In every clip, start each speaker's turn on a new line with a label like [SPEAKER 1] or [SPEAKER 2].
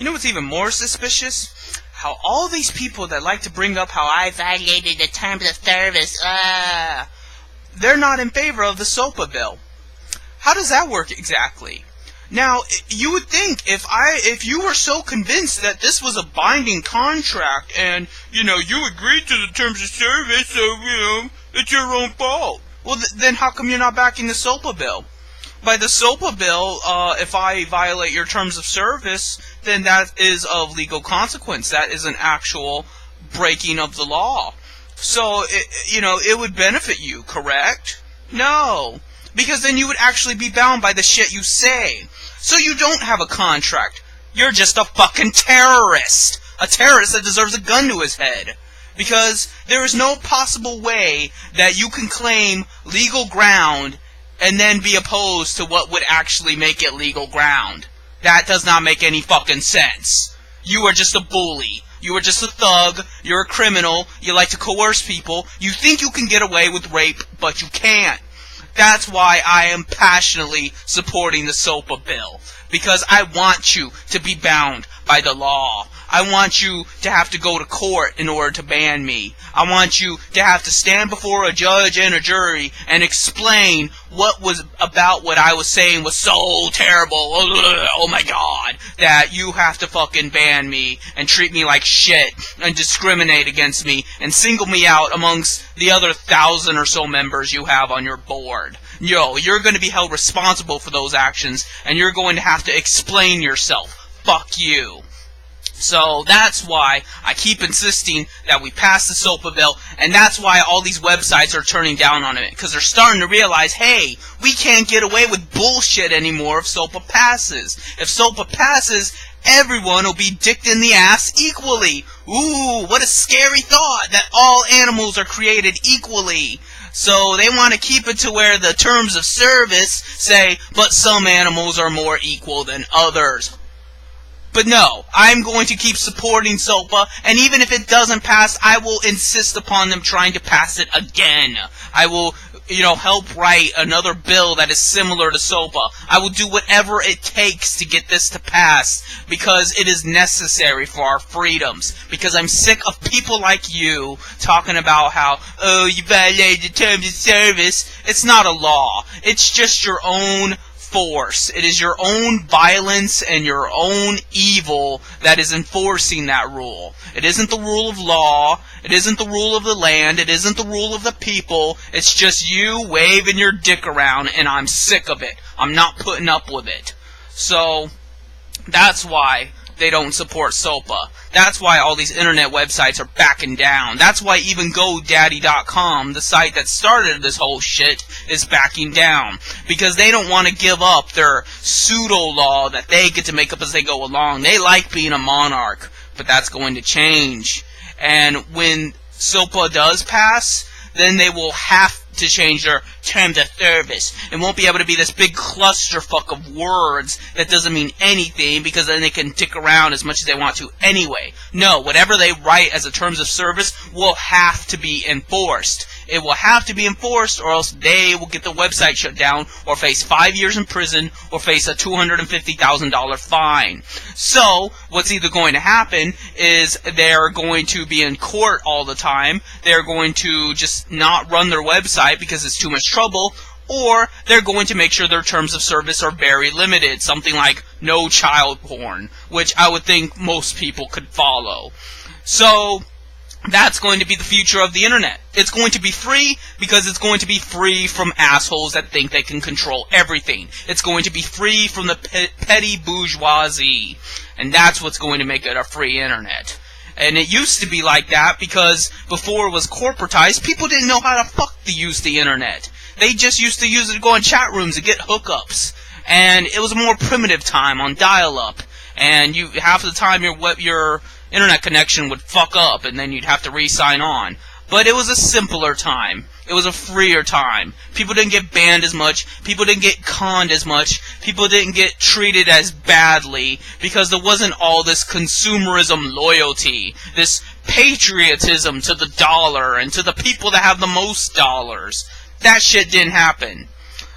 [SPEAKER 1] You know what's even more suspicious? How all these people that like to bring up how I violated the terms of service, they're not in favor of the SOPA bill. How does that work exactly? Now, you would think if you were so convinced that this was a binding contract and, you agreed to the terms of service, so, it's your own fault. Well, then how come you're not backing the SOPA bill? By the SOPA bill, if I violate your terms of service, then that is of legal consequence. That is an actual breaking of the law. So, it would benefit you, correct? No. Because then you would actually be bound by the shit you say. So you don't have a contract. You're just a fucking terrorist. A terrorist that deserves a gun to his head. Because there is no possible way that you can claim legal ground and then be opposed to what would actually make it legal ground. That does not make any fucking sense. You are just a bully. You are just a thug. You're a criminal. You like to coerce people. You think you can get away with rape, but you can't. That's why I am passionately supporting the SOPA bill. Because I want you to be bound by the law. I want you to have to go to court in order to ban me. I want you to have to stand before a judge and a jury and explain what was about what I was saying was so terrible. Oh my god. That you have to fucking ban me and treat me like shit and discriminate against me and single me out amongst the other 1,000 or so members you have on your board. You're going to be held responsible for those actions and you're going to have to explain yourself. Fuck you. So that's why I keep insisting that we pass the SOPA bill, and that's why all these websites are turning down on it, because they're starting to realize, hey, we can't get away with bullshit anymore if SOPA passes. If SOPA passes, everyone will be dicked in the ass equally. Ooh, what a scary thought, that all animals are created equally. So they want to keep it to where the terms of service say, but some animals are more equal than others. But no, I'm going to keep supporting SOPA, and even if it doesn't pass, I will insist upon them trying to pass it again. I will, help write another bill that is similar to SOPA. I will do whatever it takes to get this to pass, because it is necessary for our freedoms. Because I'm sick of people like you talking about how, oh, you violated the terms of service. It's not a law. It's just your own force. It is your own violence and your own evil that is enforcing that rule. It isn't the rule of law. It isn't the rule of the land. It isn't the rule of the people. It's just you waving your dick around, and I'm sick of it. I'm not putting up with it. So, that's why they don't support SOPA. That's why all these internet websites are backing down. That's why even GoDaddy.com, the site that started this whole shit, is backing down. Because they don't want to give up their pseudo-law that they get to make up as they go along. They like being a monarch, but that's going to change. And when SOPA does pass, then they will have to change their terms of service. It won't be able to be this big clusterfuck of words that doesn't mean anything, because then they can dick around as much as they want to anyway. No, whatever they write as a terms of service will have to be enforced. It will have to be enforced, or else they will get the website shut down, or face 5 years in prison, or face a $250,000 fine. So, what's either going to happen is they're going to be in court all the time, they're going to just not run their website because it's too much trouble, or they're going to make sure their terms of service are very limited, something like no child porn, which I would think most people could follow. So, that's going to be the future of the internet. It's going to be free because it's going to be free from assholes that think they can control everything. It's going to be free from the petty bourgeoisie. And that's what's going to make it a free internet. And it used to be like that because before it was corporatized, people didn't know how to use the internet. They just used to use it to go in chat rooms and get hookups. And it was a more primitive time on dial-up. And half of the time your internet connection would fuck up, and then you'd have to re-sign on. But it was a simpler time. It was a freer time. People didn't get banned as much. People didn't get conned as much. People didn't get treated as badly, because there wasn't all this consumerism loyalty, this patriotism to the dollar and to the people that have the most dollars. That shit didn't happen.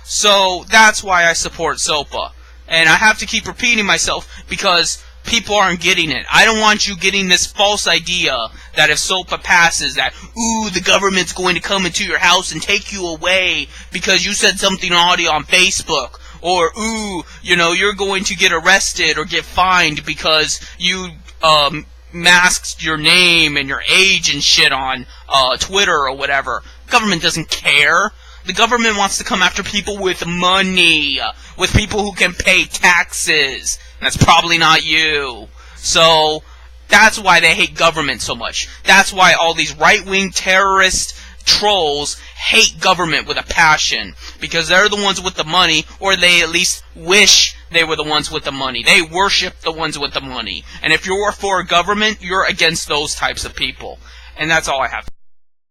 [SPEAKER 1] So that's why I support SOPA. And I have to keep repeating myself, because people aren't getting it. I don't want you getting this false idea that if SOPA passes that, ooh, the government's going to come into your house and take you away because you said something naughty on Facebook. Or, ooh, you're going to get arrested or get fined because you masked your name and your age and shit on Twitter or whatever. Government doesn't care. The government wants to come after people with money, with people who can pay taxes. And that's probably not you. So, that's why they hate government so much. That's why all these right-wing terrorist trolls hate government with a passion. Because they're the ones with the money, or they at least wish they were the ones with the money. They worship the ones with the money. And if you're for government, you're against those types of people. And that's all I have.